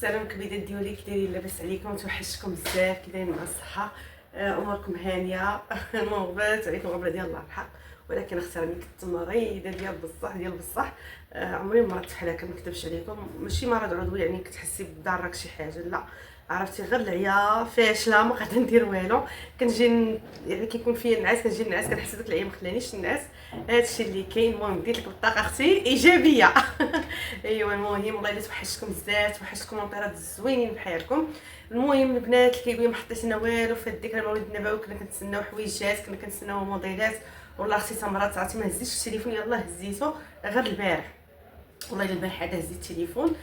السلام كبيدات ديالي، كي دايرين؟ لاباس عليكم؟ توحشتكم بزاف، كي دايرين مع الصحه؟ اموركم هانيه؟ المغبات عليكم غبره ديال الله الحق، ولكن اختي راني كنت مريضه ديال بصح. عمري ما مرضت بحال هكا، ما نكذبش عليكم. ماشي مرض عضوي يعني كتحسي بدار راك شي حاجه، لا، عرفتي، غير العيا فاشله، ما قادره ندير والو. كنجي يعني كيكون فيا النعاس، كنجي النعاس، كنحس داك العيا ما خلانيش النعاس. هادشي اللي كاين. المهم بديت لك بالطاقه اختي ايجابيه. ايوا المهم والله الا توحشتكم بزاف، توحشتكم المطيرات الزوينين بحالكم. المهم البنات اللي كيقولوا ما حطيت لنا والو في هاد الذكرى المولد النبوي، كنا كنتسناو حويجات، كنا كنتسناو موديلات. والله اختي تمرات عرفتي ما هزيتش التليفون، يلاه هزيتو غير البارح. والله الا البارح عاد هزيت التليفون.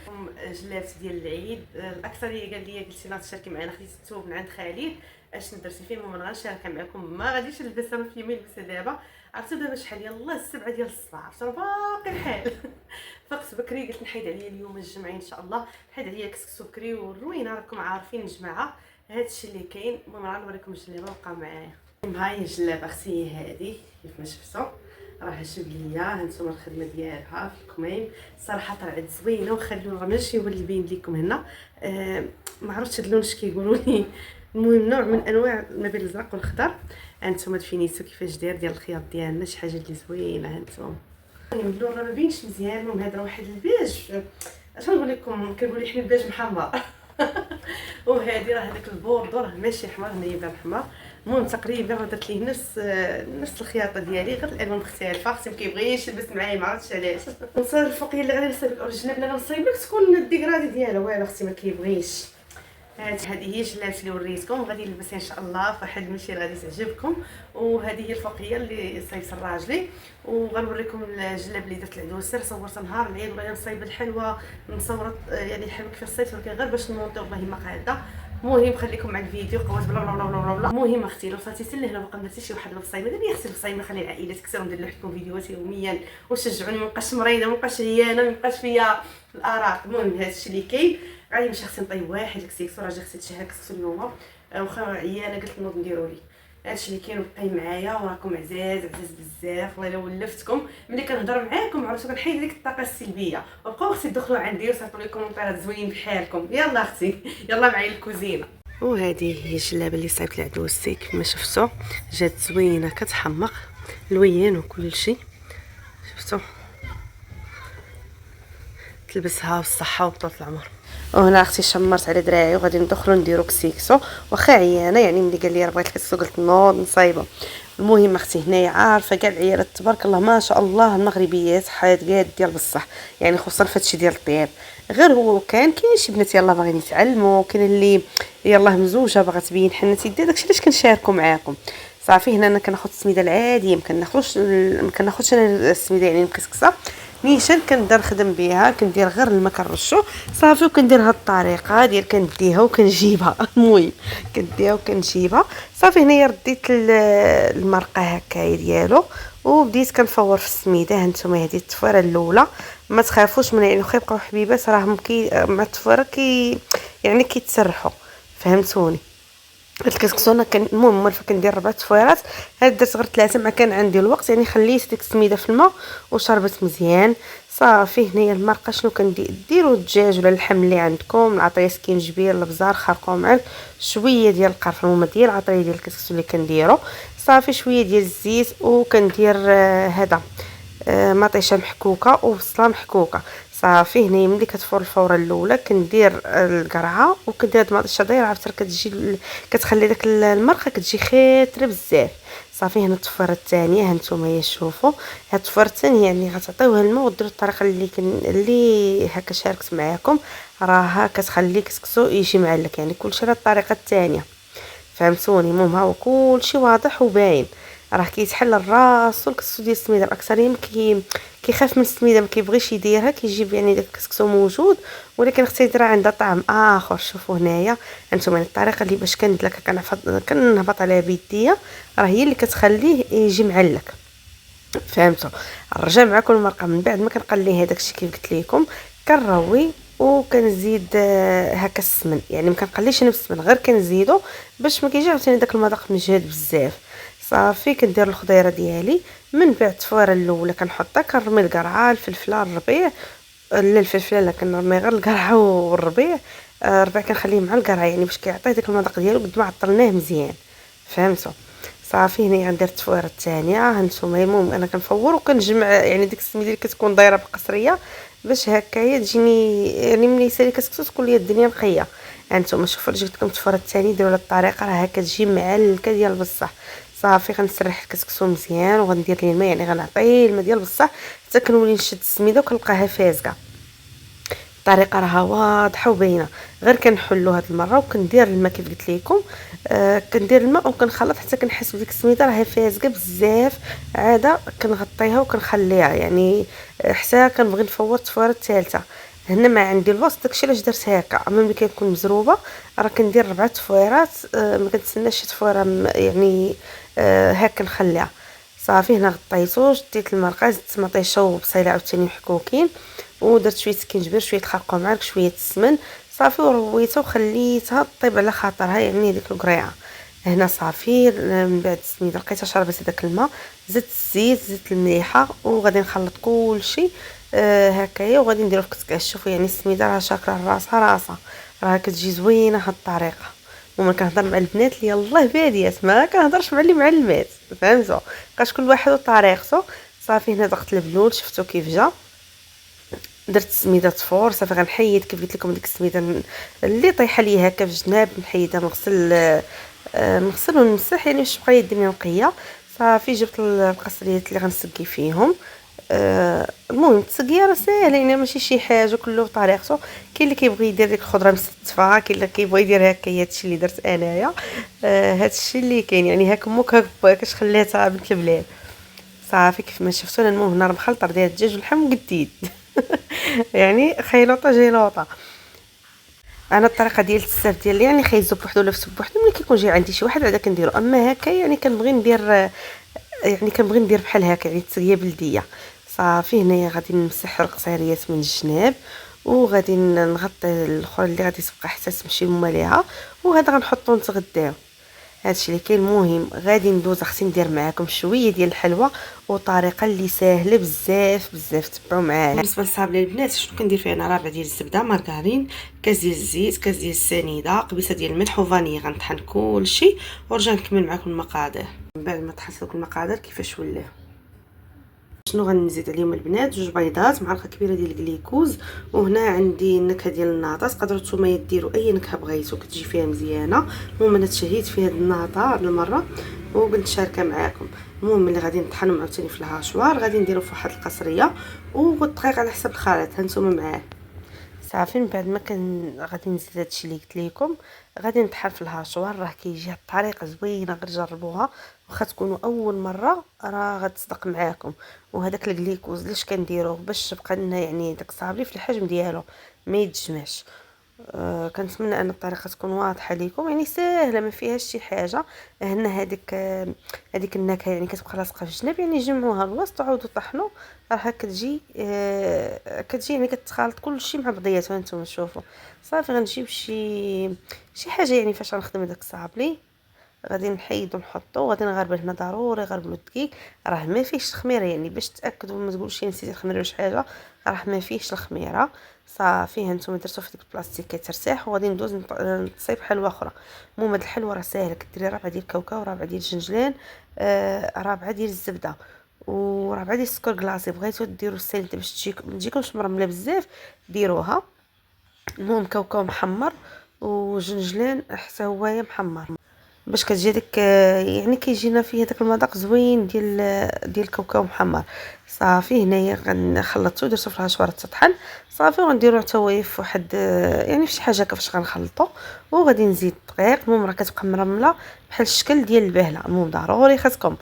جلابت ديال العيد، الاكثريه قال لي قلتي لا تشاركي معنا، خديت الثوب من عند خالي اش درتي فيه. المهم انا غنشاركها معكم، ما غاديش نلبسها من في يمين نلبسها دابا. عرفتي دابا شحال؟ يلاه السبعه ديال الصباح، عرفتي باقي الحال. فقت بكري قلت نحيد عليا اليوم الجمعه ان شاء الله، نحيد عليا كسكسو بكري والروينه، راكم عارفين الجماعه هادشي اللي كاين. المهم غنوريكم الجلابه، بقاو معايا. ها هي الجلابه اختي هادي كيف ما شفتوا، راه جبليه. هانتوما الخدمه ديالها في الكميم، صراحه طلعت زوينه. وخلونا ماشي هو اللي باين لكم هنا. ما عرفتش هاد اللون اش كيقولوا لي. المهم نوع من انواع ما بين الازرق والخضر. هانتوما الفينيسو كيفاش داير ديال الخياط ديالنا، شي حاجه اللي زوينه. هانتوما المهم اللون راه ما بينش مزيان. المهم هذا واحد البيج، اش نقول لكم، كنقول حنا البيج محمر. وهذه راه هذاك البوردو راه ماشي حمر، هنايا بان حمر. المهم تقريبا درت ليه نفس الخياطه ديالي، غير الالوان مختلفه. اختي ما كيبغيش يلبس معايا، ما عرفتش علاش. نصايب الفوقيه اللي غادي نصايب الاوريجينال، اللي غنصايب لك تكون الديكرادي ديالها والو. اختي ما كيبغيش. هذه هي الجلابه اللي وريتكم، غادي نلبسها ان شاء الله في واحد المشي غادي تعجبكم. وهذه هي الفوقيه اللي صايبت الراجلي. وغنوريكم الجلاب اللي درت العدوسر، صورت نهار العيد ولا نصايب الحلوه، نصورت يعني الحلوه كيف صايبت، ولكن غير باش نمونطي والله ما قاعده. المهم خليكم مع الفيديو، قوات بلا بلا بلا بلا بلا. المهم اختي لو صاتي لهنا باقا درتي شي واحد البصايمه، دابا اختي البصايمه خلي العائلات كثر، وندير لكم فيديوهات يوميا وشجعوني، ما نبقاش مريضه، ما نبقاش عيانه، ما يبقاش فيا الارق. المهم هادشي اللي كاين. غادي نمشي خصني نطيب واحد الكسكسو، راجل خصني تشهى الكسكسو اليوم، واخا عيانه قلت نوض نديرو لي. هادشي اللي كاين. بقاي معايا وراكم عزاز بزاف. والله الا ولفتكم ملي كنهضر معاكم، عرفتوا كنحيد ديك الطاقه السلبيه. وبقاو اختي تدخلوا عندي وصيفطوا لي كومونتيرات زوينين بحالكم. يلا اختي يلا معايا الكوزينه. وهذه هي الجلابه اللي صايبت العدوسي كما شفتوا، جات زوينه كتحمق لوين وكل شيء. شفتوا تلبسها بالصحه وطول العمر. وهنا اختي شمرت على دراعي وغادي ندخلوا نديرو كسيكسو، واخا عيانه يعني ملي قال لي راه بغيت الكسكسو قلت نوض نصايبه. المهم اختي هنايا عارفه كاع العيالات تبارك الله ما شاء الله المغربيات حيات ديال بصح، يعني خصوصا فهادشي ديال الطياب. غير هو كاين شي بنات يلاه باغيين يتعلموا، كاين اللي يلاه مزوجه باغا تبين حنتي دير داكشي علاش كنشاركوا معاكم. صافي هنا انا كناخذ السميده العاديه، ما كناخذش انا السميده يعني مكسكسه نيشان، كنبدا نخدم بها، كندير غير الماء كنرشو صافي، وكندير هاد الطريقه ديال كنديها وكنجيبها. المهم كنديها وكنجيبها صافي. هنايا رديت المرقه هكايا ديالو، وبديت كنفور في السميده. هانتوما هذه التفويره الاولى، ما تخافوش من يعني، واخا يبقاو حبيبات راهم مع التفويره يعني كيتسرحوا، فهمتوني. الكسكسو انا المهم مرفا كندير 4 تفويرات، هاد درت غير 3 ما كان عندي الوقت، يعني خليت ديك السميده في الماء وشربت مزيان صافي. هنايا المرقه شنو ديروا الدجاج ولا اللحم اللي عندكم، العطريه سكينجبير الابزار خرقوا معاه شويه ديال القرفه، هما ديال العطريه ديال الكسكسو اللي كنديرو صافي، شويه ديال الزيت، وكندير هذا مطيشه محكوكه وبصله محكوكه صافي. هنايا ملي كتفور الفوره الاولى كندير القرعه وكندير هاد المطيشه دايره، عرفتي كتجي كتخلي داك المرقه كتجي خيتره بزاف صافي. هنا التفويره الثانيه هانتوما شوفوا، هاد التفويره الثانيه يعني غتعطيوها الماء وديروا الطريقه اللي هكا شاركت معاكم، راها كتخلي كسكسو يجي معلك، يعني كلشي راه الطريقه الثانيه، فهمتوني. المهم ها هو كلشي واضح وباين، راه كيتحل الراس والكسكسو ديال السميده. الاكثرين كيخاف من السميده، ما كيبغيش يديرها، كيجيب يعني داك الكسكسو موجود، ولكن اختي ديرها عندها طعم اخر. شوفوا هنايا انتما الطريقه اللي باش كندلك كنهبط عليها بيديا، راه هي اللي كتخليه يجي معلك، فهمتوا. نرجع معكم المرقه من بعد ما كنقلي هذاك الشيء كيف قلت لكم، كنروي وكنزيد هكا السمن، يعني ما كنقليش انا بالسمن، غير كنزيدو باش ما كيجي عاوتاني داك المذاق مجهد بزاف صافي. كندير الخضيره ديالي من بعد التفويره الاولى كنحطها، كنرمي القرعه الفلفله الربيع، لا الفلفله لا كنرمي غير القرعه والربيع ربع كنخليه مع القرعه يعني باش كيعطيه داك المذاق ديالو قد ما عطرناه مزيان. فهمتوا؟ صافي هنا غندير التفويره الثانيه. هانتوما المهم انا كنفور وكنجمع يعني ديك السميده اللي كتكون دايره بالقصريه باش هكايا تجيني يعني ملي يسالي كسكسو تكون ليا الدنيا نقيه. هانتوما شوفوا جبت لكم التفويره الثانيه ديروا لها الطريقه راه هكا تجي معلكه ديال بصح. صافي غنسرح الكسكسو مزيان وغندير ليه الماء يعني غنعطيه الماء ديال بصح حتى كنولي نشد السميده وكنلقاها فازكه. الطريقه راها واضحه وباينه. غير كنحلو هاد المره وكندير الماء كيف قلت لكم. كندير الماء وكنخلط حتى كنحس بديك السميده راهي فازقه بزاف. عاده كنغطيها وكنخليها يعني حتى كنبغي نفور التفويره الثالثه. هنا ما عندي الوسط داكشي علاش درت هكا. اما ملي كنكون مزروبه راه كندير 4 تفويرات. ما كنتسناش شي تفويره يعني هكا نخليها. صافي هنا غطيتو شديت المرقه زدت مطيشه وبصيله عاوتاني محكوكين ودرت شويه سكينجبير شويه خرقوم معلك شويه السمن. صافي ورويتها وخليتها طيب على خاطرها يعني ديك القريعه. هنا صافي من بعد السميده لقيتها شربت هذاك الماء. زدت الزيت زدت المليحه وغادي نخلط كلشي هكايا وغادي نديرو في كسكاش. شوفوا يعني السميده راه شاكله راسها راه كتجي زوينه هاد الطريقه. وما كنهضر مع البنات اللي يلاه باديات ما كنهضرش مع اللي معلمات. فهمتوا؟ بقاش كل واحد وطريقته. صافي هنا ضغط البلول شفتوا كيف جا. درت السميده تفور. صافي غنحيد كيف قلت لكم ديك السميده اللي طايحه ليا هكا في الجناب نحيدها نغسل ونمسح يعني باش تبقى الدنيا نقيه. صافي جبت القصريات اللي غنسقي فيهم. المهم التسقيه راه ساهله يعني ماشي شي حاجه كله بطريقته. كاين اللي كيبغي يدير ديك الخضره مستفه كاين اللي كيبغي يدير هكا هادشي اللي درت انايا. هادشي اللي كاين يعني هاك امك هكاش خليتها بنت البلاد. صافي كيف ما شفتوا انا المهم هنا راه مخلطه ديال الدجاج واللحم جديد يعني خيلوطه جيلوطه. انا الطريقه ديال الساف ديالي يعني خيزو بوحدو ولا فسب بوحدو ملي كيكون جاي عندي شي واحد عاد كنديرو. اما هكا يعني كنبغي ندير يعني كنبغي ندير بحال هكا يعني تسقيه بلديه. صافي هنايا غادي نمسح القصيريات من الجناب وغادي نغطي الاخرى اللي غادي تبقى حتى تمشي ليها وهذا غنحطو نتغداو. هادشي اللي كاين. المهم غادي ندوز خصني ندير معاكم شويه ديال الحلوى وطريقه اللي ساهله بزاف بزاف تبعوا معايا. بالنسبه للصابله البنات شنو كندير فيها انا؟ ربع ديال الزبده مارغرين كاس ديال الزيت كاس ديال السنيده قبيصه ديال الملح وفاني. غنطحن كلشي ونرجع نكمل معكم المقادير. من بعد ما طحنت لكم المقادير كيفاش ولاه. شنو غنزيد عليهم البنات؟ 2 بيضات معلقه كبيره ديال الكليكوز. وهنا عندي النكهه ديال الناطه. تقدروا نتوما ديروا اي نكهه بغيتو كتجي فيها مزيانه. المهم انا تشهيت في هذه الناطه هاد المره وقلت شاركه معاكم. المهم ملي غادي نطحنوا عاوتاني في الهاشوار غادي نديروا في واحد القصريه ودقيق على حسب الخليط. هانتوما معاه. صافي من بعد ما غادي نزيد هادشي اللي قلت لكم غادي نطحن في الهاشوار. راه كيجي الطريقه زوينه غير جربوها واخا تكونوا اول مره راه غتصدق معاكم. وهذاك الكليكوز ليش كنديروه؟ باش تبقى لنا يعني داك الصابلي في الحجم ديالو ما يتجمعش. كنتمنى ان الطريقه تكون واضحه لكم يعني ساهله ما فيهاش شي حاجه. هنا هذيك النكهه يعني كتبقى لاصقه في الجناب يعني جمعوها الوسط وعاودوا طحنوا راه كتجي كتجي يعني كتخالط كلشي مع بعضياته. هانتوما شوفوا. صافي غنجيب شي حاجه يعني فاش غنخدم داك الصابلي غادي نحيدو نحطو غادي نغربل هنا ضروري غربلو الدقيق. راه ما فيهش الخميره يعني باش تاكدوا ما تقولوش نسيت الخميره ولا شي حاجه راه ما فيهش الخميره. صافي هانتوما درتو في ديك البلاستيك كترتاح وغادي ندوز نصيب حلوه اخرى. المهم هاد الحلوه راه ساهله كديري ربعه ديال الكاوكاو وربعه ديال الجنجلان ربعه ديال الزبده وربعه ديال السكر كلاصي. بغيتو ديروا الساليته باش تجيكمش مرمله بزاف ديروها. المهم كاوكاو محمر وجنجلان حتى هو محمر باش كتجي ديك يعني كيجينا فيه داك المذاق زوين ديال الكاوكاو محمر. صافي هنايا غنخلطو درتو في الهاشوار تطحن. صافي وغنديرو حتى هو في واحد يعني في شي حاجه كيفاش غنخلطو وغادي نزيد الدقيق. المهم راه كتبقى مرمله بحال الشكل ديال البهله. المهم ضروري خاصكم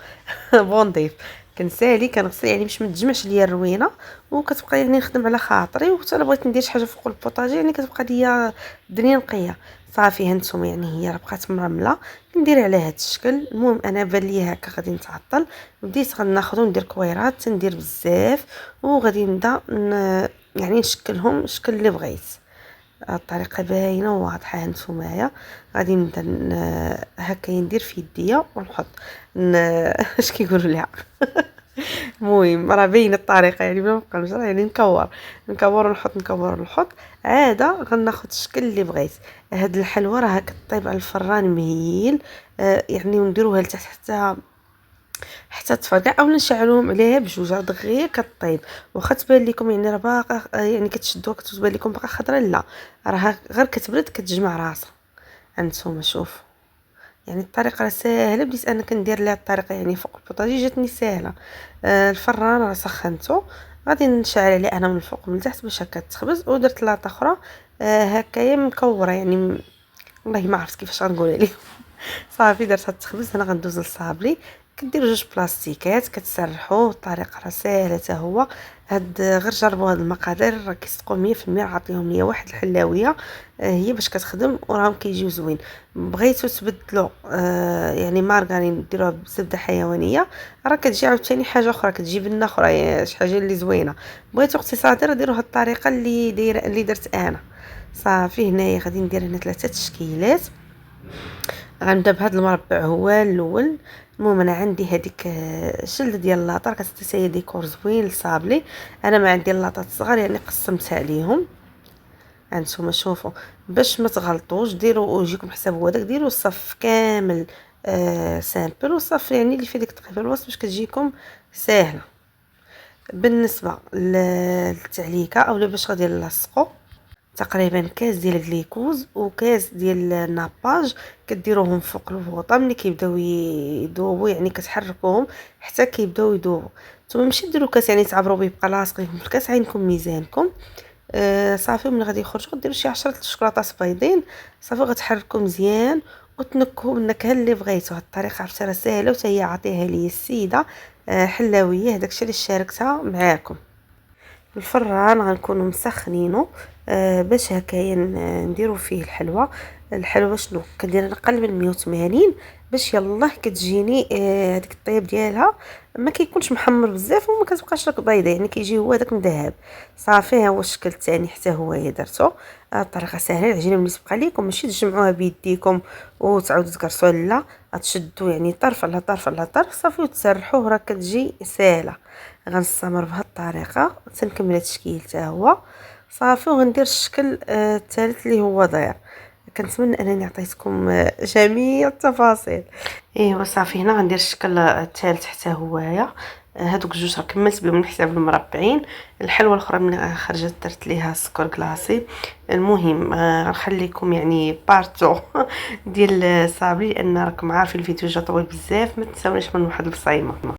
بون نضيف كنسالي كنغسل يعني باش ما تجمعش ليا الروينه وكتبقى يعني نخدم على خاطري. وحتى الا بغيت ندير شي حاجه فوق البوطاجي يعني كتبقى ليا الدنيا نقيه. صافي هانتوما يعني هي راه بقات مرمله ندير على هذا الشكل. المهم انا بان لي هكا غادي نتعطل بديت غناخذ وندير كويرات تندير بزاف وغادي نبدا يعني نشكلهم الشكل اللي بغيت. الطريقه باينه وواضحه. هانتوما غادي نبدا هكا ندير في يديا ونحط اش كيقولوا لها المهم راه باينه الطريقه، يعني بلا مابقى نجرى، يعني نكور ونحط نكور ونحط. عاده غناخد الشكل اللي بغيت. هاد الحلوى راه كطيب على الفران مهيل، يعني ونديروها لتحت حتى تفرقع، او نشعلوهم عليها بجوج دغيا كطيب. واخا تبان لكم يعني راه باقا يعني كتشدوها كتبان لكم باقا خضره، لا راه غير كتبرد كتجمع راسها. هانتوما شوفوا، يعني الطريقه راه ساهله، بديت انا كندير ليها الطريقه يعني فوق البوطاجي جاتني ساهله. الفران راه سخنته، غادي نشعل عليه انا من الفوق ومن التحت باش هكا تخبز. ودرت لاطه اخرى هكايا مكوره، يعني والله ما عرفت كيفاش غنقولها لكم. صافي درتها تخبز. انا غندوز للصابلي، كديروا جوج بلاستيكات كتسرحوا. الطريقه راه ساهله حتى هو. غير جربوا هاد المقادير راه كيصدقوا 100%. عطيهم ليا واحد الحلاويه هي باش كتخدم وراهم كيجيو زوين. بغيتو تبدلوا يعني مارغرين ديروها بزبده حيوانيه، راه كتجي عاوتاني حاجه اخرى، كتجي بنه اخرى، شي حاجه اللي زوينه. بغيتو اقتصادي راه ديروا هاد الطريقه اللي درت انا. صافي هنايا غادي ندير هنا 3 تشكيلات. غنبدا بهذا المربع هو الاول. المهم انا عندي هذيك شلة ديال اللاطه كتعطي ديكور زوين للصابلي. انا ما عندي اللاطات الصغار يعني قسمتها عليهم. هانتوما شوفوا، باش ما تغلطوش ديروا ويجيكم حساب هو داك، ديروا الصف كامل سامبل، وصف يعني اللي فيه ديك التقريبا الوسط باش كتجيكم ساهله. بالنسبه للتعليكه اولا باش غادي نلصقوا، تقريبا كاس ديال الجليكوز وكاس ديال الناباج كديروهم فوق الفوطه. ملي كيبداو يذوبوا يعني كتحركوهم حتى كيبداو يذوبوا. نتوما ماشي ديروا كاس يعني تعبروا به يبقى لاصق لكم في الكاس، عينكم ميزانكم. صافي ملي غادي يخرجوا ديروا شي 10 شكلاطات بيضين. صافي غتحركوا مزيان وتنكهوا بالنكهه اللي بغيتو. هاد الطريقه عرفتها راه ساهله وحتى هي عطيها لي السيده حلاويه، داكشي اللي شاركتها معاكم. الفران غنكونوا مسخنينه باش هكايا نديروا فيه الحلوى. الحلوى شنو كندير انا اقل من 180 باش يلاه كتجيني هذيك الطياب ديالها ما كيكونش محمر بزاف وما كتبقاش لك بيضه، يعني كيجي هو داك مذهب. صافي ها هو الشكل الثاني حتى هو درتو. الطريقه سهله. العجينه ملي تبقى ليكم ماشي تجمعوها بيديكم وتعاودوا تكرسوها، لا غتشدوا يعني طرف على طرف على طرف صافي وتسرحوه راه كتجي سهله. غنستمر بهذه الطريقه تنكمل التشكيل حتى هو صافي. وغندير الشكل الثالث اللي هو داير. كنتمنى انني عطيتكم جميع التفاصيل. ايوا صافي هنا غندير الشكل الثالث حتى هويا. هادوك الجوج راه كملت بهم الحساب المربعين. الحلوه الاخرى ملي خرجت درت ليها السكر كلاصي. المهم غنخليكم يعني بارتو ديال الصابلي، لان راكم عارفين الفيديو جا طويل بزاف. ما تنساونيش من واحد البصيمه.